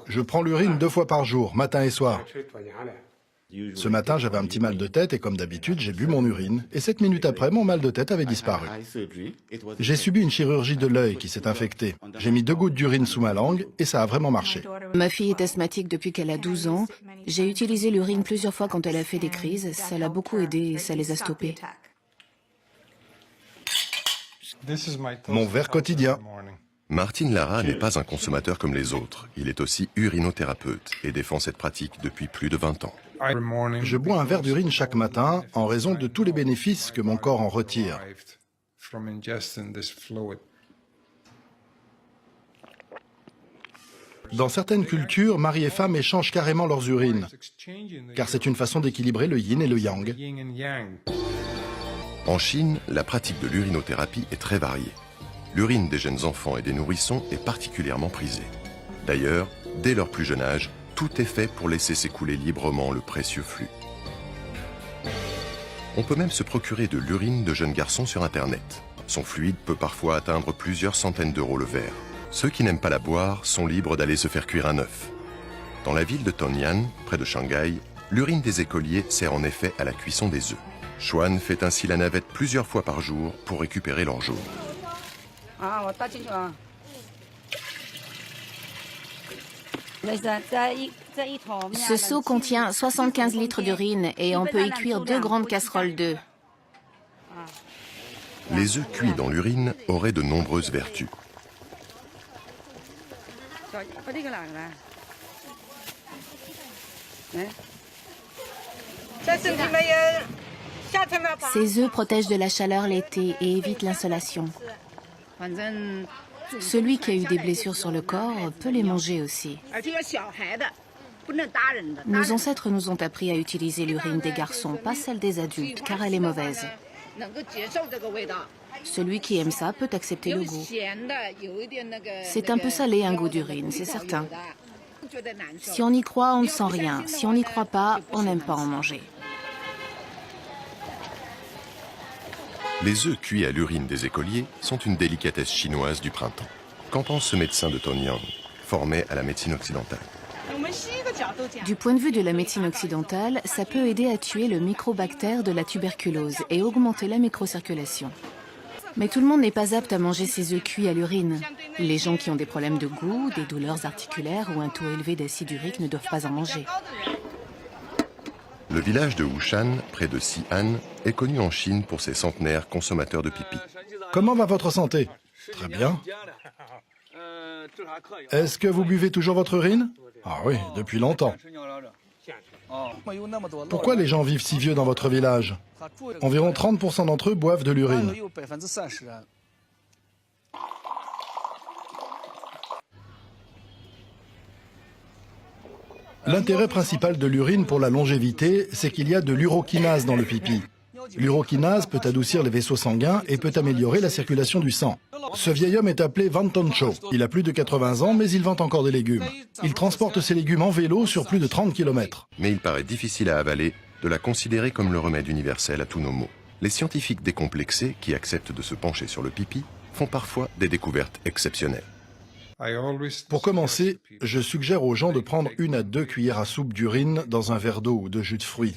Je prends l'urine 2 fois par jour, matin et soir. Ce matin, j'avais un petit mal de tête et comme d'habitude, j'ai bu mon urine. Et 7 minutes après, mon mal de tête avait disparu. J'ai subi une chirurgie de l'œil qui s'est infectée. J'ai mis 2 gouttes d'urine sous ma langue et ça a vraiment marché. Ma fille est asthmatique depuis qu'elle a 12 ans. J'ai utilisé l'urine plusieurs fois quand elle a fait des crises. Ça l'a beaucoup aidé et ça les a stoppées. Mon verre quotidien. Martin Lara n'est pas un consommateur comme les autres. Il est aussi urinothérapeute et défend cette pratique depuis plus de 20 ans. Je bois un verre d'urine chaque matin en raison de tous les bénéfices que mon corps en retire. Dans certaines cultures, mari et femme échangent carrément leurs urines, car c'est une façon d'équilibrer le yin et le yang. En Chine, la pratique de l'urinothérapie est très variée. L'urine des jeunes enfants et des nourrissons est particulièrement prisée. D'ailleurs, dès leur plus jeune âge, tout est fait pour laisser s'écouler librement le précieux flux. On peut même se procurer de l'urine de jeunes garçons sur Internet. Son fluide peut parfois atteindre plusieurs centaines d'euros le verre. Ceux qui n'aiment pas la boire sont libres d'aller se faire cuire un œuf. Dans la ville de Tongyan, près de Shanghai, l'urine des écoliers sert en effet à la cuisson des œufs. Xuan fait ainsi la navette plusieurs fois par jour pour récupérer leur jaune. Ce seau contient 75 litres d'urine et on peut y cuire 2 grandes casseroles d'œufs. Les œufs cuits dans l'urine auraient de nombreuses vertus. Ces œufs protègent de la chaleur l'été et évitent l'insolation. Celui qui a eu des blessures sur le corps peut les manger aussi. Nos ancêtres nous ont appris à utiliser l'urine des garçons, pas celle des adultes, car elle est mauvaise. Celui qui aime ça peut accepter le goût. C'est un peu salé, un goût d'urine, c'est certain. Si on y croit, on ne sent rien. Si on n'y croit pas, on n'aime pas en manger. Les œufs cuits à l'urine des écoliers sont une délicatesse chinoise du printemps. Qu'en pense ce médecin de Tongyan, formé à la médecine occidentale? Du point de vue de la médecine occidentale, ça peut aider à tuer le microbactère de la tuberculose et augmenter la microcirculation. Mais tout le monde n'est pas apte à manger ces œufs cuits à l'urine. Les gens qui ont des problèmes de goût, des douleurs articulaires ou un taux élevé d'acide urique ne doivent pas en manger. Le village de Wushan, près de Xi'an, est connu en Chine pour ses centenaires consommateurs de pipi. Comment va votre santé? Très bien. Est-ce que vous buvez toujours votre urine? Ah oui, depuis longtemps. Pourquoi les gens vivent si vieux dans votre village? Environ 30% d'entre eux boivent de l'urine. L'intérêt principal de l'urine pour la longévité, c'est qu'il y a de l'urokinase dans le pipi. L'urokinase peut adoucir les vaisseaux sanguins et peut améliorer la circulation du sang. Ce vieil homme est appelé Van Toncho. Il a plus de 80 ans, mais il vend encore des légumes. Il transporte ses légumes en vélo sur plus de 30 km. Mais il paraît difficile à avaler de la considérer comme le remède universel à tous nos maux. Les scientifiques décomplexés qui acceptent de se pencher sur le pipi font parfois des découvertes exceptionnelles. Pour commencer, je suggère aux gens de prendre 1 à 2 cuillères à soupe d'urine dans un verre d'eau ou de jus de fruits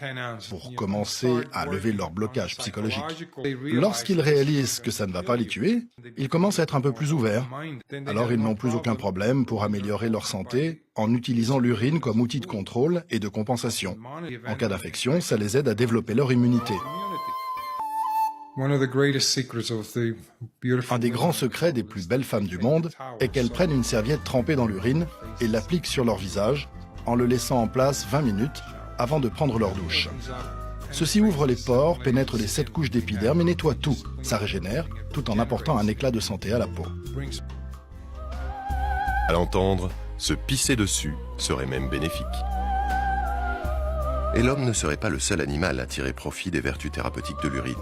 pour commencer à lever leur blocage psychologique. Lorsqu'ils réalisent que ça ne va pas les tuer, ils commencent à être un peu plus ouverts. Alors ils n'ont plus aucun problème pour améliorer leur santé en utilisant l'urine comme outil de contrôle et de compensation. En cas d'infection, ça les aide à développer leur immunité. Un des grands secrets des plus belles femmes du monde est qu'elles prennent une serviette trempée dans l'urine et l'appliquent sur leur visage en le laissant en place 20 minutes avant de prendre leur douche. Ceci ouvre les pores, pénètre les 7 couches d'épiderme et nettoie tout. Ça régénère tout en apportant un éclat de santé à la peau. À l'entendre, se pisser dessus serait même bénéfique. Et l'homme ne serait pas le seul animal à tirer profit des vertus thérapeutiques de l'urine.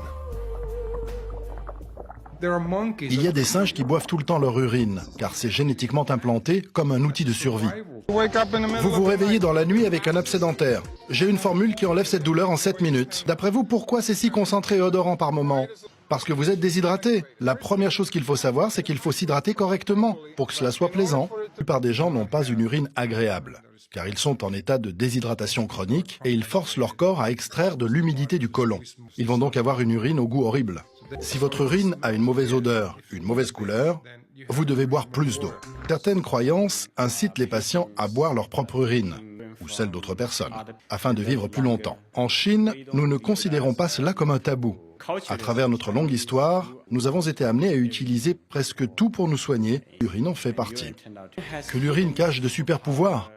Il y a des singes qui boivent tout le temps leur urine, car c'est génétiquement implanté comme un outil de survie. Vous vous réveillez dans la nuit avec un abcès dentaire. J'ai une formule qui enlève cette douleur en 7 minutes. D'après vous, pourquoi c'est si concentré et odorant par moment? Parce que vous êtes déshydraté. La première chose qu'il faut savoir, c'est qu'il faut s'hydrater correctement pour que cela soit plaisant. plupart des gens n'ont pas une urine agréable, car ils sont en état de déshydratation chronique et ils forcent leur corps à extraire de l'humidité du côlon. Ils vont donc avoir une urine au goût horrible. Si votre urine a une mauvaise odeur, une mauvaise couleur, vous devez boire plus d'eau. Certaines croyances incitent les patients à boire leur propre urine, ou celle d'autres personnes, afin de vivre plus longtemps. En Chine, nous ne considérons pas cela comme un tabou. À travers notre longue histoire, nous avons été amenés à utiliser presque tout pour nous soigner. L'urine en fait partie. Que l'urine cache de super pouvoirs?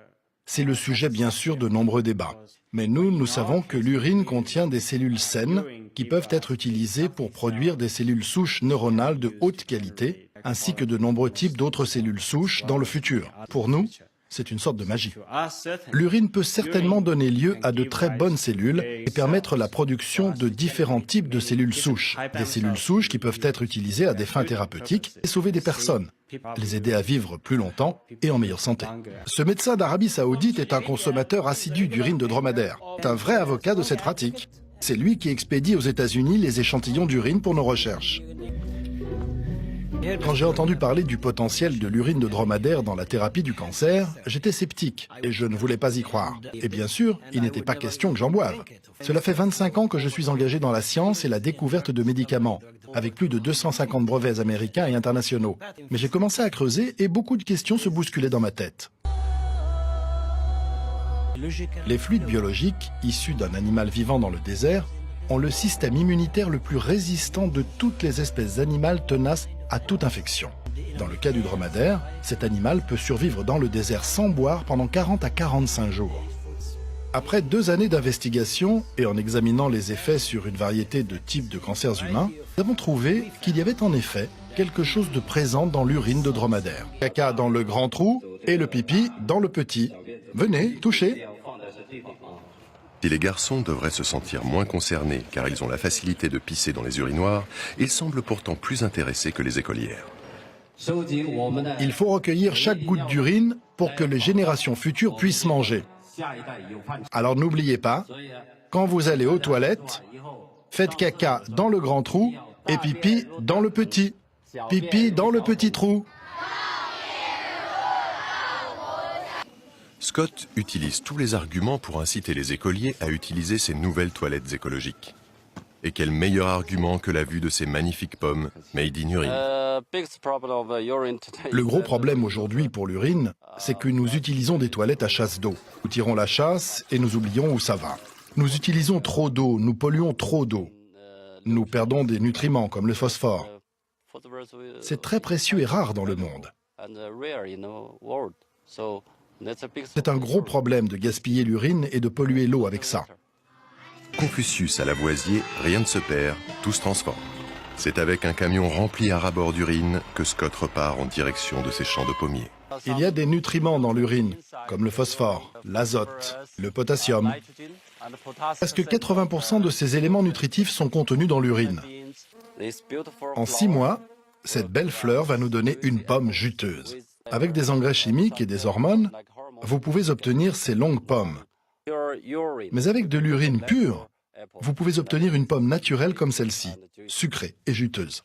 C'est le sujet bien sûr de nombreux débats. Mais nous savons que l'urine contient des cellules saines qui peuvent être utilisées pour produire des cellules souches neuronales de haute qualité, ainsi que de nombreux types d'autres cellules souches dans le futur. Pour nous, c'est une sorte de magie. L'urine peut certainement donner lieu à de très bonnes cellules et permettre la production de différents types de cellules souches. Des cellules souches qui peuvent être utilisées à des fins thérapeutiques et sauver des personnes, les aider à vivre plus longtemps et en meilleure santé. Ce médecin d'Arabie Saoudite est un consommateur assidu d'urine de dromadaire. C'est un vrai avocat de cette pratique. C'est lui qui expédie aux États-Unis les échantillons d'urine pour nos recherches. Quand j'ai entendu parler du potentiel de l'urine de dromadaire dans la thérapie du cancer, j'étais sceptique et je ne voulais pas y croire. Et bien sûr, il n'était pas question que j'en boive. Cela fait 25 ans que je suis engagé dans la science et la découverte de médicaments, avec plus de 250 brevets américains et internationaux. Mais j'ai commencé à creuser et beaucoup de questions se bousculaient dans ma tête. Les fluides biologiques, issus d'un animal vivant dans le désert, ont le système immunitaire le plus résistant de toutes les espèces animales tenaces à toute infection. Dans le cas du dromadaire, cet animal peut survivre dans le désert sans boire pendant 40 à 45 jours. Après 2 années d'investigation et en examinant les effets sur une variété de types de cancers humains, nous avons trouvé qu'il y avait en effet quelque chose de présent dans l'urine de dromadaire. Caca dans le grand trou et le pipi dans le petit. Venez, touchez. Si les garçons devraient se sentir moins concernés car ils ont la facilité de pisser dans les urinoirs, ils semblent pourtant plus intéressés que les écolières. Il faut recueillir chaque goutte d'urine pour que les générations futures puissent manger. Alors n'oubliez pas, quand vous allez aux toilettes, faites caca dans le grand trou et pipi dans le petit. Pipi dans le petit trou. Scott utilise tous les arguments pour inciter les écoliers à utiliser ces nouvelles toilettes écologiques. Et quel meilleur argument que la vue de ces magnifiques pommes made in urine. Le gros problème aujourd'hui pour l'urine, c'est que nous utilisons des toilettes à chasse d'eau. Nous tirons la chasse et nous oublions où ça va. Nous utilisons trop d'eau, nous polluons trop d'eau. Nous perdons des nutriments comme le phosphore. C'est très précieux et rare dans le monde. C'est un gros problème de gaspiller l'urine et de polluer l'eau avec ça. Confucius à Lavoisier, rien ne se perd, tout se transforme. C'est avec un camion rempli à ras-bord d'urine que Scott repart en direction de ses champs de pommiers. Il y a des nutriments dans l'urine, comme le phosphore, l'azote, le potassium. Presque 80% de ces éléments nutritifs sont contenus dans l'urine. En 6 mois, cette belle fleur va nous donner une pomme juteuse. Avec des engrais chimiques et des hormones, vous pouvez obtenir ces longues pommes. Mais avec de l'urine pure, vous pouvez obtenir une pomme naturelle comme celle-ci, sucrée et juteuse.